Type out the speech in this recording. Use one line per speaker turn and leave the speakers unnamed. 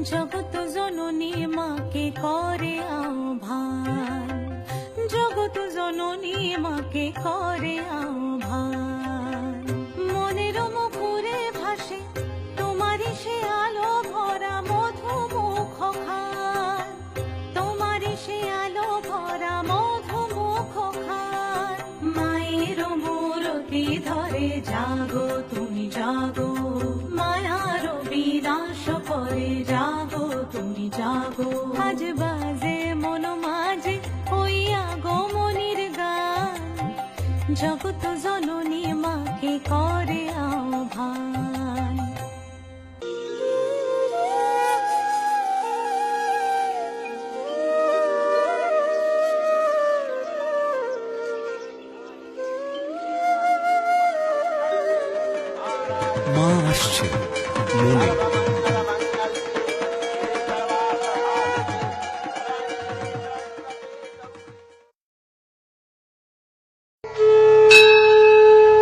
জগত জননী মাকে করে আহ্বান, জগত জননী মাকে করে আহ্বান। মনের মুখরে ভাসে তোমারই সে আলো ভরা মধুমুখ খান, তোমারই সে আলো ভরা মধুমুখ খান। মায়ের মূরতি ধরে জাগো তুমি জাগো, মায়ার বিনাশ করে জাগো তুমি জাগো। আজ বাজে মন মাঝে ওই আগমনীর গান, জগত জননী মাকে করে আহ্বান।
মা আসছে মনে